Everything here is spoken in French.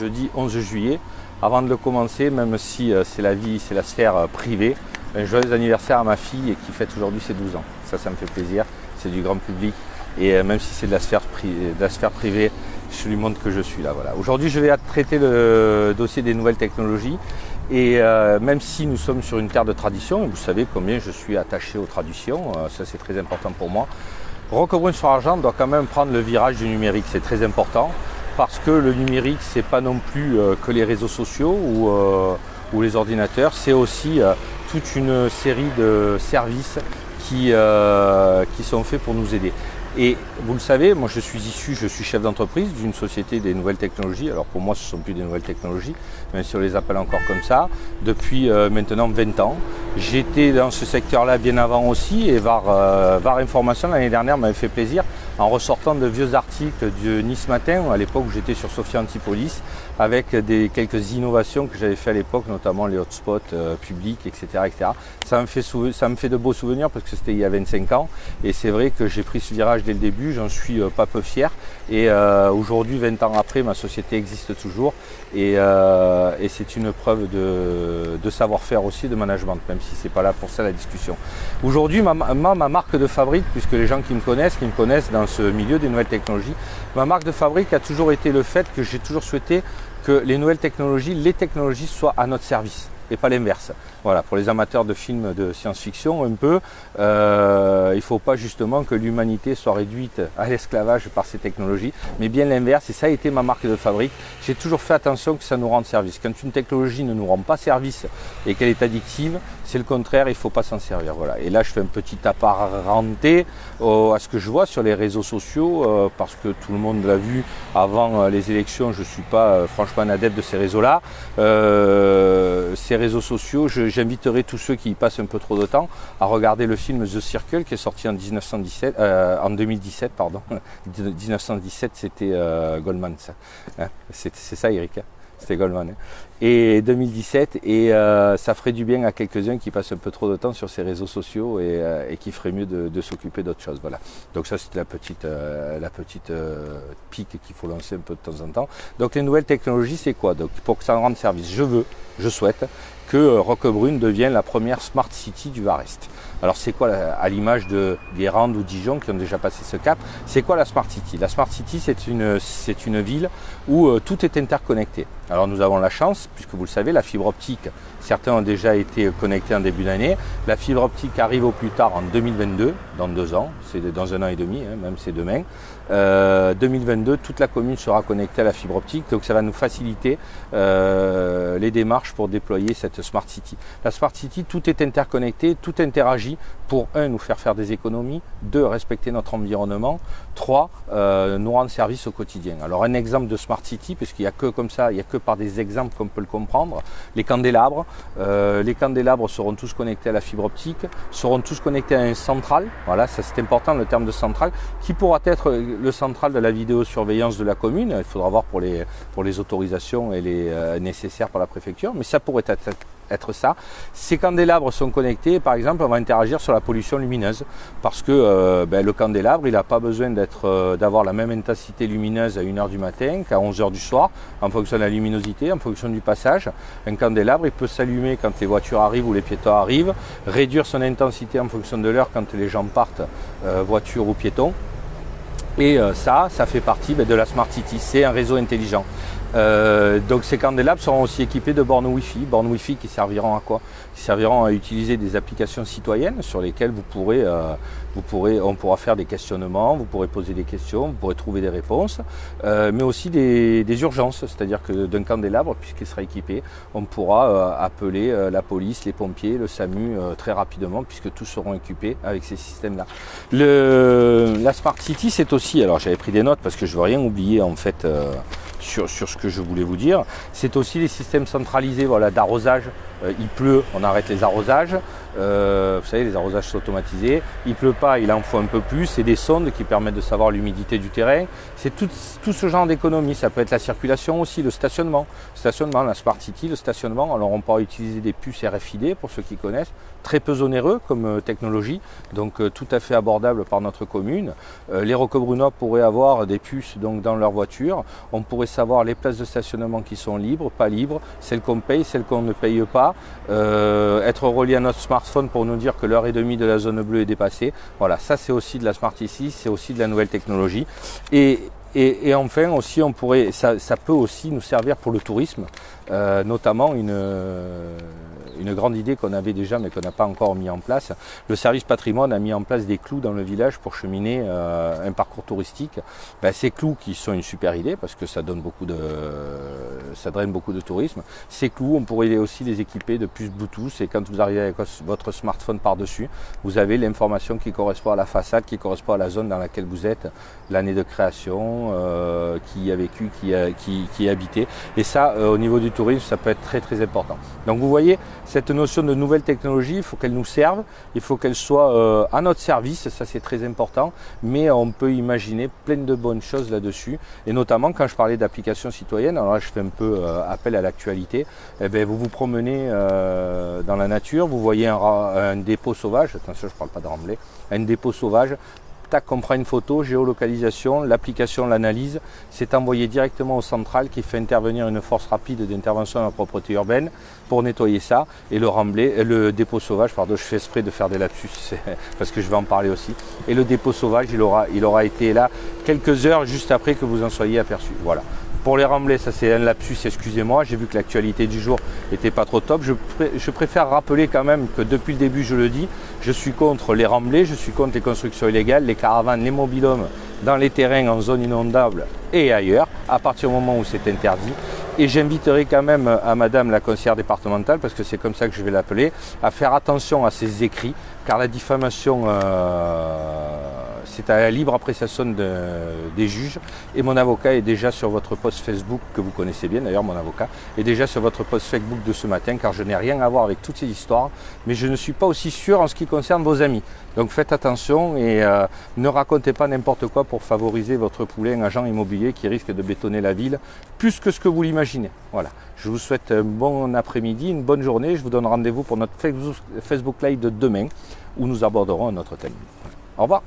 Jeudi 11 juillet, avant de le commencer, même si c'est la vie, c'est la sphère privée, un joyeux anniversaire à ma fille qui fête aujourd'hui ses 12 ans. Ça me fait plaisir, c'est du grand public et même si c'est de la sphère privée, je lui montre que je suis là. Voilà. Aujourd'hui, je vais traiter le dossier des nouvelles technologies et même si nous sommes sur une terre de tradition, vous savez combien je suis attaché aux traditions, ça c'est très important pour moi. Roquebrune-sur-Argens doit quand même prendre le virage du numérique, c'est très important. Parce que le numérique, c'est pas non plus que les réseaux sociaux ou les ordinateurs, c'est aussi toute une série de services qui sont faits pour nous aider. Et vous le savez, moi je suis chef d'entreprise d'une société des nouvelles technologies. Alors pour moi ce ne sont plus des nouvelles technologies, même si on les appelle encore comme ça, depuis maintenant 20 ans. J'étais dans ce secteur-là bien avant aussi et VAR Information l'année dernière m'avait fait plaisir en ressortant de vieux articles de Nice Matin, à l'époque où j'étais sur Sophia Antipolis, avec quelques innovations que j'avais fait à l'époque, notamment les hotspots publics, etc., etc. Ça me fait de beaux souvenirs parce que c'était il y a 25 ans et c'est vrai que j'ai pris ce virage dès le début, j'en suis pas peu fier et aujourd'hui, 20 ans après, ma société existe toujours et c'est une preuve de savoir-faire aussi, de management, même si c'est pas là pour ça la discussion. Aujourd'hui, ma marque de fabrique, puisque les gens qui me connaissent dans ce milieu des nouvelles technologies, ma marque de fabrique a toujours été le fait que j'ai toujours souhaité que les nouvelles technologies, les technologies soient à notre service et pas l'inverse. Voilà, pour les amateurs de films de science-fiction un peu, il ne faut pas justement que l'humanité soit réduite à l'esclavage par ces technologies, mais bien l'inverse, et ça a été ma marque de fabrique. J'ai toujours fait attention que ça nous rende service. Quand une technologie ne nous rend pas service et qu'elle est addictive, c'est le contraire, il ne faut pas s'en servir. Voilà. Et là, je fais un petit apparenté à ce que je vois sur les réseaux sociaux, parce que tout le monde l'a vu avant les élections, je ne suis pas franchement un adepte de ces réseaux-là. Ces réseaux sociaux, j'inviterai tous ceux qui y passent un peu trop de temps à regarder le film The Circle qui est sorti en 2017. Pardon. 1917, c'était Goldman. Hein, c'est ça, Eric, hein, c'était Goldman. Hein. Et 2017, et ça ferait du bien à quelques-uns qui passent un peu trop de temps sur ces réseaux sociaux et qui ferait mieux de s'occuper d'autre chose. Voilà. Donc ça, c'était la petite pique qu'il faut lancer un peu de temps en temps. Donc les nouvelles technologies, c'est quoi? Donc pour que ça rende service, je souhaite que Roquebrune devienne la première Smart City du Var-Est. Alors c'est quoi, à l'image de Guérande ou Dijon qui ont déjà passé ce cap, c'est quoi la Smart City? La Smart City, c'est une ville où tout est interconnecté. Alors nous avons la chance, puisque vous le savez, la fibre optique, certains ont déjà été connectés en début d'année. La fibre optique arrive au plus tard en 2022, dans 2 ans, c'est dans 1 an et demi, hein, même c'est demain. 2022, toute la commune sera connectée à la fibre optique, donc ça va nous faciliter les démarches pour déployer cette Smart City. La Smart City, tout est interconnecté, tout interagit pour 1, nous faire des économies, 2, respecter notre environnement, 3, nous rendre service au quotidien. Alors un exemple de Smart City, puisqu'il n'y a que comme ça, il n'y a que par des exemples qu'on peut le comprendre, les candélabres. Les candélabres seront tous connectés à la fibre optique, seront tous connectés à un central, voilà, ça c'est important le terme de central, qui pourra être le central de la vidéosurveillance de la commune. Il faudra voir pour les autorisations et les nécessaires par la préfecture, mais ça pourrait être ça. Ces candélabres sont connectés, par exemple, on va interagir sur la pollution lumineuse, parce que le candélabre, il n'a pas besoin d'avoir la même intensité lumineuse à 1h du matin qu'à 11h du soir, en fonction de la luminosité, en fonction du passage. Un candélabre, il peut s'allumer quand les voitures arrivent ou les piétons arrivent, réduire son intensité en fonction de l'heure quand les gens partent, voiture ou piétons. Et ça fait partie de la Smart City, c'est un réseau intelligent. Donc ces candélabres seront aussi équipés de bornes Wi-Fi qui serviront à quoi? Qui serviront à utiliser des applications citoyennes sur lesquelles on pourra faire des questionnements, vous pourrez poser des questions, vous pourrez trouver des réponses, mais aussi des urgences, c'est-à-dire que d'un candélabre, puisqu'il sera équipé, on pourra appeler la police, les pompiers, le SAMU très rapidement, puisque tous seront équipés avec ces systèmes-là. La Smart City, c'est aussi, alors j'avais pris des notes parce que je ne veux rien oublier en fait sur ce que je voulais vous dire, c'est aussi les systèmes centralisés, voilà, d'arrosage il pleut, on arrête les arrosages. Vous savez, les arrosages sont automatisés. Il pleut pas, il en faut un peu plus. C'est des sondes qui permettent de savoir l'humidité du terrain. C'est tout ce genre d'économie. Ça peut être la circulation aussi, le stationnement. La Smart City, le stationnement. Alors on pourra utiliser des puces RFID pour ceux qui connaissent. Très peu onéreux comme technologie, donc tout à fait abordable par notre commune. Les Roquebrunois pourraient avoir des puces donc, dans leur voiture. On pourrait savoir les places de stationnement qui sont libres, pas libres, celles qu'on paye, celles qu'on ne paye pas. Être relié à notre smartphone pour nous dire que l'heure et demie de la zone bleue est dépassée. Voilà, ça c'est aussi de la Smart City, c'est aussi de la nouvelle technologie. Et enfin aussi, ça peut aussi nous servir pour le tourisme, notamment une grande idée qu'on avait déjà mais qu'on n'a pas encore mis en place. Le service patrimoine a mis en place des clous dans le village pour cheminer un parcours touristique. Ces clous qui sont une super idée parce que ça draine beaucoup de tourisme. Ces clous, on pourrait aussi les équiper de puces Bluetooth et quand vous arrivez avec votre smartphone par-dessus, vous avez l'information qui correspond à la façade, qui correspond à la zone dans laquelle vous êtes, l'année de création, qui y a vécu, qui y a habité. Et ça, au niveau du tourisme, ça peut être très très important. Donc vous voyez, cette notion de nouvelle technologie, il faut qu'elle nous serve, il faut qu'elle soit à notre service, ça c'est très important, mais on peut imaginer plein de bonnes choses là-dessus, et notamment quand je parlais d'applications citoyennes, alors là je fais un peu appel à l'actualité, vous vous promenez dans la nature, vous voyez un dépôt sauvage, attention je ne parle pas de remblai, un dépôt sauvage, tac, on prend une photo, géolocalisation, l'application l'analyse, c'est envoyé directement au central qui fait intervenir une force rapide d'intervention à la propreté urbaine pour nettoyer ça. Et le dépôt sauvage, pardon, je fais exprès de faire des lapsus parce que je vais en parler aussi. Et le dépôt sauvage, il aura été là quelques heures juste après que vous en soyez aperçu. Voilà. Pour les remblais, ça c'est un lapsus, excusez-moi, j'ai vu que l'actualité du jour n'était pas trop top. Je préfère rappeler quand même que depuis le début, je le dis, je suis contre les remblais, je suis contre les constructions illégales, les caravanes, les mobil-homes dans les terrains en zone inondable et ailleurs, à partir du moment où c'est interdit. Et j'inviterai quand même à madame la conseillère départementale, parce que c'est comme ça que je vais l'appeler, à faire attention à ces écrits, car la diffamation, c'est à la libre appréciation des juges. Et mon avocat est déjà sur votre post Facebook, que vous connaissez bien d'ailleurs, mon avocat, est déjà sur votre post Facebook de ce matin, car je n'ai rien à voir avec toutes ces histoires, mais je ne suis pas aussi sûr en ce qui concerne vos amis. Donc faites attention et ne racontez pas n'importe quoi pour favoriser votre poulain agent immobilier qui risque de bétonner la ville plus que ce que vous l'imaginez. Voilà. Je vous souhaite un bon après-midi, une bonne journée. Je vous donne rendez-vous pour notre Facebook Live de demain où nous aborderons un autre thème. Au revoir.